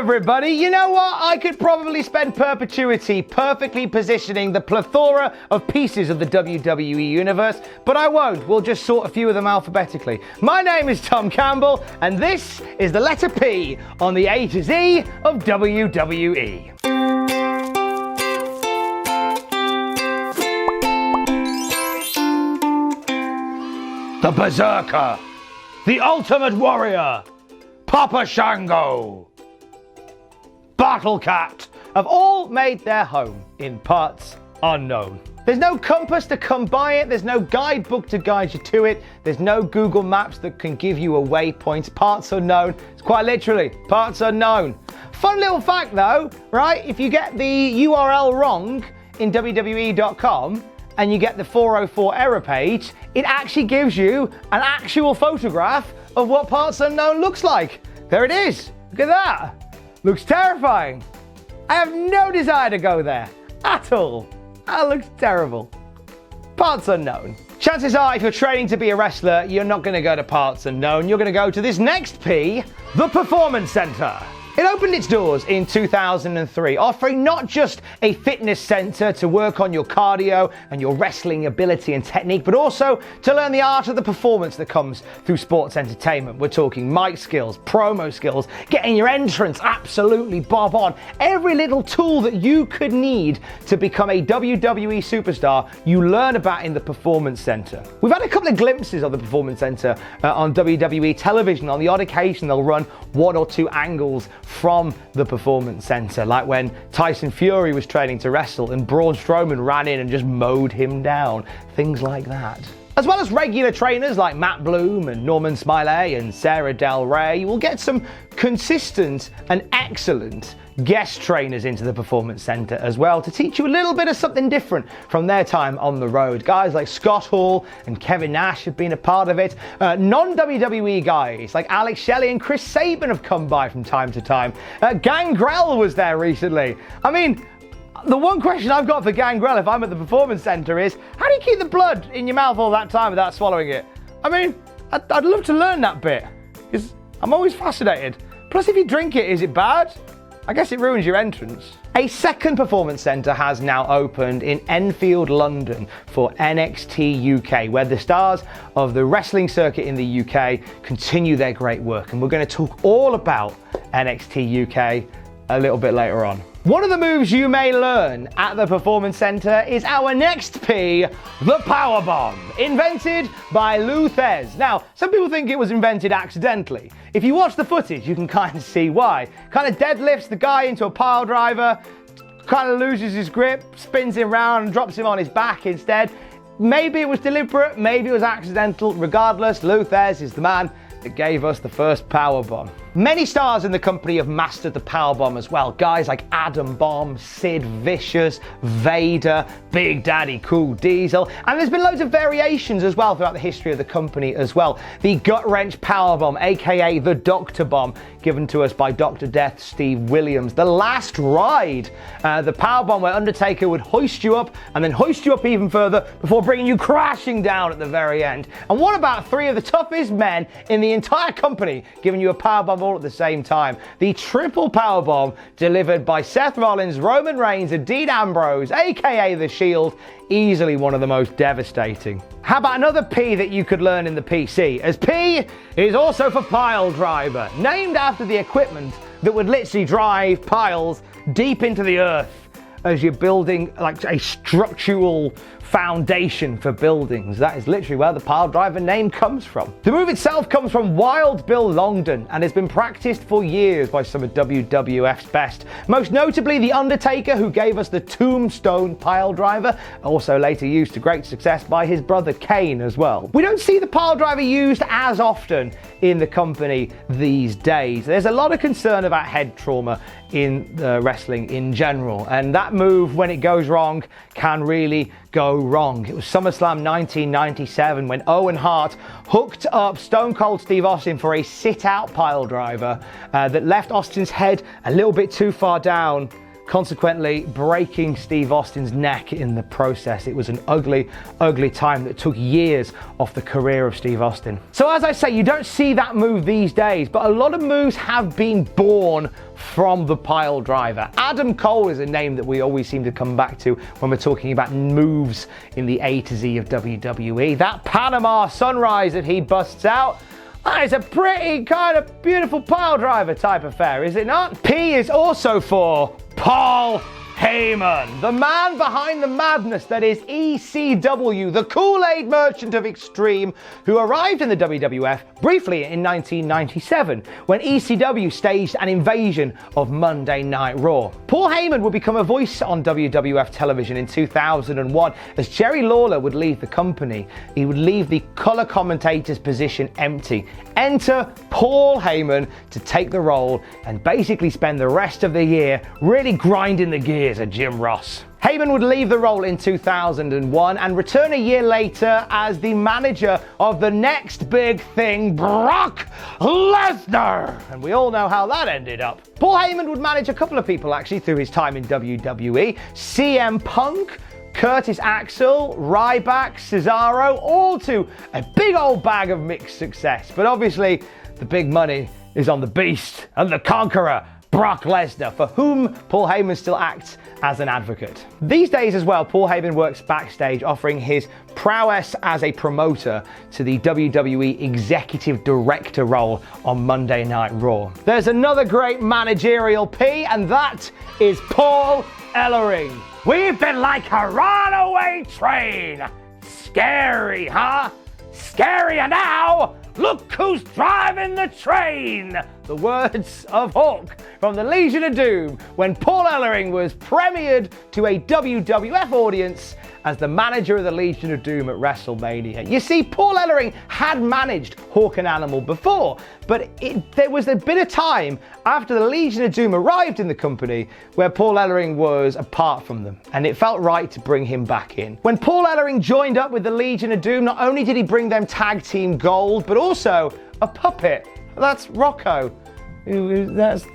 everybody. You know what? I could probably spend perpetuity perfectly positioning the plethora of pieces of the WWE universe, but I won't. We'll just sort a few of them alphabetically. My name is Tom Campbell, and this is the letter P on the A to Z of WWE. The Berserker, the Ultimate Warrior, Papa Shango, Battle Cat have all made their home in parts unknown. There's no compass to come by it, there's no guidebook to guide you to it, there's no Google Maps that can give you a waypoint. Parts unknown, it's quite literally, parts unknown. Fun little fact though, right? If you get the URL wrong in WWE.com and you get the 404 error page, it actually gives you an actual photograph of what parts unknown looks like. There it is, look at that. Looks terrifying. I have no desire to go there at all. That looks terrible. Parts unknown. Chances are if you're training to be a wrestler, you're not going to go to parts unknown. You're going to go to this next P, the Performance Center. It opened its doors in 2003, offering not just a fitness center to work on your cardio and your wrestling ability and technique, but also to learn the art of the performance that comes through sports entertainment. We're talking mic skills, promo skills, getting your entrance absolutely bob on. Every little tool that you could need to become a WWE superstar, you learn about in the Performance Center. We've had a couple of glimpses of the Performance Center on WWE television. On the odd occasion, they'll run one or two angles from the Performance Center, like when Tyson Fury was training to wrestle and Braun Strowman ran in and just mowed him down. Things like that. As well as regular trainers like Matt Bloom and Norman Smiley and Sarah Del Rey, you will get some consistent and excellent guest trainers into the Performance Center as well to teach you a little bit of something different from their time on the road. Guys like Scott Hall and Kevin Nash have been a part of it. Non-WWE guys like Alex Shelley and Chris Sabin have come by from time to time. Gangrel was there recently. I mean, the one question I've got for Gangrel if I'm at the Performance Center is, how do you keep the blood in your mouth all that time without swallowing it? I mean, I'd love to learn that bit, because I'm always fascinated. Plus, if you drink it, is it bad? I guess it ruins your entrance. A second Performance Center has now opened in Enfield, London for NXT UK, where the stars of the wrestling circuit in the UK continue their great work. And we're going to talk all about NXT UK a little bit later on. One of the moves you may learn at the Performance Center is our next P, the Powerbomb, invented by Lou Thez. Now, some people think it was invented accidentally. If you watch the footage, you can kind of see why. Kind of deadlifts the guy into a pile driver, kind of loses his grip, spins him around and drops him on his back instead. Maybe it was deliberate, maybe it was accidental. Regardless, Lou Thez is the man that gave us the first Powerbomb. Many stars in the company have mastered the Powerbomb as well. Guys like Adam Bomb, Sid Vicious, Vader, Big Daddy Cool Diesel, and there's been loads of variations as well throughout the history of the company as well. The Gut Wrench Powerbomb, aka the Doctor Bomb, given to us by Dr. Death Steve Williams. The Last Ride, the Powerbomb where Undertaker would hoist you up and then hoist you up even further before bringing you crashing down at the very end. And what about three of the toughest men in the entire company giving you a Powerbomb all at the same time? The Triple Powerbomb delivered by Seth Rollins, Roman Reigns and Dean Ambrose, aka The Shield, easily one of the most devastating. How about another P that you could learn in the PC, as P is also for Piledriver, named after the equipment that would literally drive piles deep into the earth as you're building like a structural foundation for buildings. That is literally where the Piledriver name comes from. The move itself comes from Wild Bill Longden and has been practiced for years by some of WWF's best. Most notably The Undertaker, who gave us the Tombstone Piledriver, also later used to great success by his brother Kane as well. We don't see the Piledriver used as often in the company these days. There's a lot of concern about head trauma in wrestling in general, and that move, when it goes wrong, can really go wrong. It was SummerSlam 1997 when Owen Hart hooked up Stone Cold Steve Austin for a sit-out Piledriver that left Austin's head a little bit too far down, consequently breaking Steve Austin's neck in the process. It was an ugly, ugly time that took years off the career of Steve Austin. So as I say, you don't see that move these days, but a lot of moves have been born from the Piledriver. Adam Cole is a name that we always seem to come back to when we're talking about moves in the A to Z of WWE. That Panama Sunrise that he busts out, that is a pretty kind of beautiful Piledriver type affair, is it not? P is also for Paul Heyman, the man behind the madness that is ECW, the Kool-Aid merchant of extreme, who arrived in the WWF briefly in 1997 when ECW staged an invasion of Monday Night Raw. Paul Heyman would become a voice on WWF television in 2001 as Jerry Lawler would leave the company. He would leave the color commentator's position empty. Enter Paul Heyman to take the role and basically spend the rest of the year really grinding the gears of Jim Ross. Heyman would leave the role in 2001 and return a year later as the manager of the next big thing, Brock Lesnar. And we all know how that ended up. Paul Heyman would manage a couple of people actually through his time in WWE. CM Punk, Curtis Axel, Ryback, Cesaro, all to a big old bag of mixed success. But obviously, the big money is on the Beast and the Conqueror, Brock Lesnar, for whom Paul Heyman still acts as an advocate. These days as well, Paul Heyman works backstage offering his prowess as a promoter to the WWE Executive Director role on Monday Night Raw. There's another great managerial P, and that is Paul Ellering. We've been like a runaway train. Scary, huh? Scarier now. Look who's driving the train! The words of Hawk from the Legion of Doom when Paul Ellering was premiered to a WWF audience as the manager of the Legion of Doom at WrestleMania. You see, Paul Ellering had managed Hawk and Animal before, but there was a bit of time after the Legion of Doom arrived in the company where Paul Ellering was apart from them, and it felt right to bring him back in. When Paul Ellering joined up with the Legion of Doom, not only did he bring them tag team gold, but also a puppet. That's Rocco. They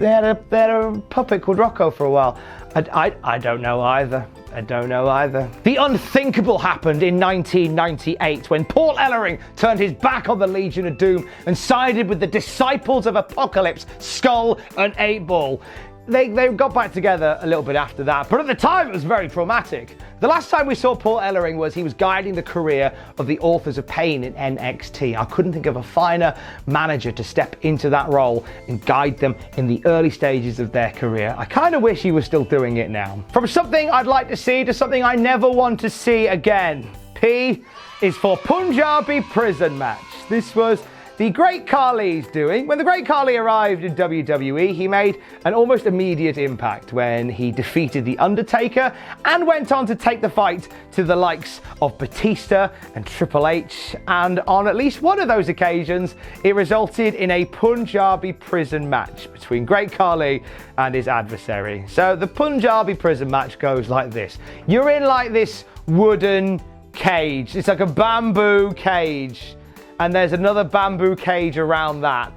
had a puppet called Rocco for a while. I don't know either. The unthinkable happened in 1998 when Paul Ellering turned his back on the Legion of Doom and sided with the Disciples of Apocalypse, Skull and 8-Ball. They got back together a little bit after that, but at the time it was very traumatic. The last time we saw Paul Ellering was he was guiding the career of the Authors of Pain in NXT. I couldn't think of a finer manager to step into that role and guide them in the early stages of their career. I kind of wish he was still doing it now. From something I'd like to see to something I never want to see again. P is for Punjabi Prison match. This was the Great Khali's doing. When the Great Khali arrived in WWE, he made an almost immediate impact when he defeated The Undertaker and went on to take the fight to the likes of Batista and Triple H, and on at least one of those occasions, it resulted in a Punjabi Prison match between Great Khali and his adversary. So the Punjabi Prison match goes like this. You're in like this wooden cage. It's like a bamboo cage, and there's another bamboo cage around that.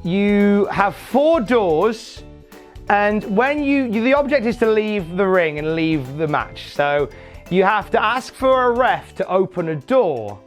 You have 4 doors, and when the object is to leave the ring and leave the match. So you have to ask for a ref to open a door.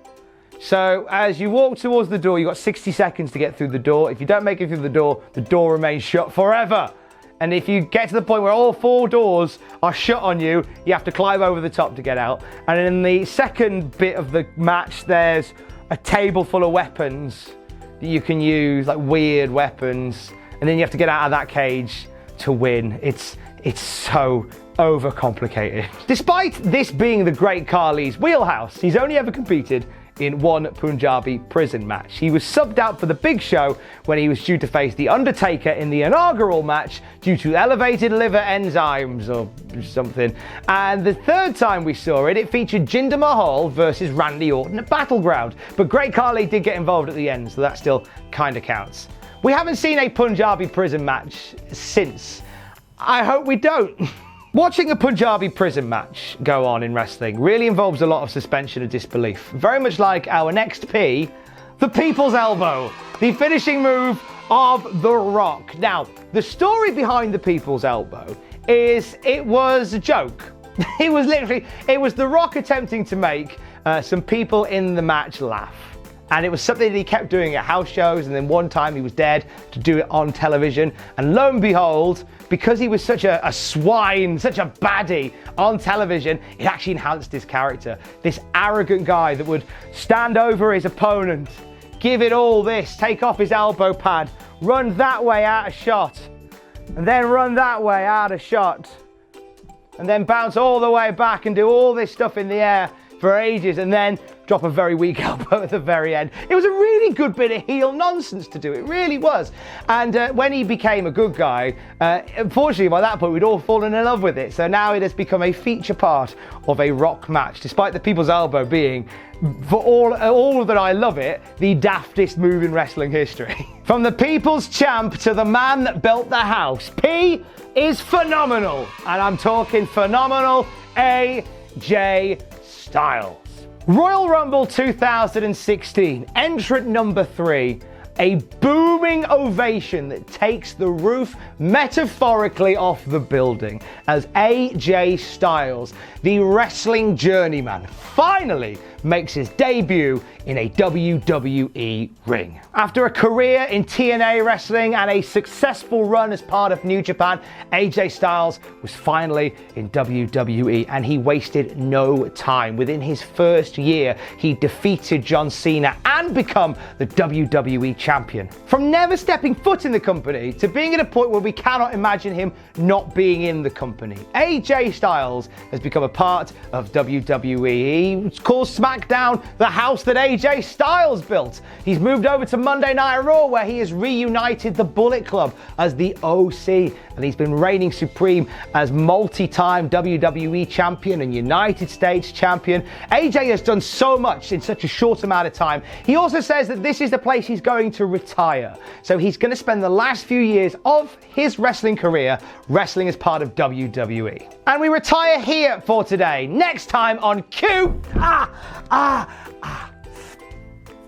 So as you walk towards the door, you've got 60 seconds to get through the door. If you don't make it through the door remains shut forever. And if you get to the point where all 4 doors are shut on you, you have to climb over the top to get out. And in the second bit of the match, there's a table full of weapons that you can use, like weird weapons, and then you have to get out of that cage to win. It's so overcomplicated. Despite this being the Great Khali's wheelhouse, he's only ever competed in one Punjabi Prison match. He was subbed out for the Big Show when he was due to face The Undertaker in the inaugural match due to elevated liver enzymes or something. And the third time we saw it, it featured Jinder Mahal versus Randy Orton at Battleground. But Great Khali did get involved at the end, so that still kind of counts. We haven't seen a Punjabi Prison match since. I hope we don't. Watching a Punjabi Prison match go on in wrestling really involves a lot of suspension of disbelief. Very much like our next P, the People's Elbow, the finishing move of The Rock. Now, the story behind the People's Elbow is it was a joke. It was The Rock attempting to make some people in the match laugh. And it was something that he kept doing at house shows, and then one time he was dared to do it on television. And lo and behold, because he was such a swine, such a baddie on television, it actually enhanced his character. This arrogant guy that would stand over his opponent, give it all this, take off his elbow pad, run that way out of shot, and then run that way out of shot, and then bounce all the way back and do all this stuff in the air for ages, and then drop a very weak elbow at the very end. It was a really good bit of heel nonsense to do, it really was. And when he became a good guy, unfortunately by that point we'd all fallen in love with it, so now it has become a feature part of a Rock match, despite the people's elbow being, for all that I love it, the daftest move in wrestling history. From the people's champ to the man that built the house, P is phenomenal, and I'm talking phenomenal AJ Styles. Royal Rumble 2016, entrant number 3, a booming ovation that takes the roof metaphorically off the building as AJ Styles, the wrestling journeyman, finally makes his debut in a WWE ring. After a career in TNA wrestling and a successful run as part of New Japan, AJ Styles was finally in WWE, and he wasted no time. Within his first year, he defeated John Cena and become the WWE champion. From never stepping foot in the company to being at a point where we cannot imagine him not being in the company, AJ Styles has become a part of WWE. He calls SmackDown the house that AJ Styles built. He's moved over to Monday Night Raw, where he has reunited the Bullet Club as the OC, and he's been reigning supreme as multi-time WWE champion and United States champion. AJ has done so much in such a short amount of time. He also says that this is the place he's going to retire. So he's going to spend the last few years of his wrestling career wrestling as part of WWE. And we retire here for today. Next time on Q.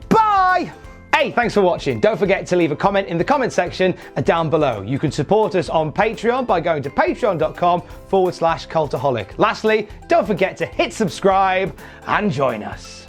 Bye! Hey, thanks for watching. Don't forget to leave a comment in the comment section down below. You can support us on Patreon by going to patreon.com/Cultaholic. Lastly, don't forget to hit subscribe and join us.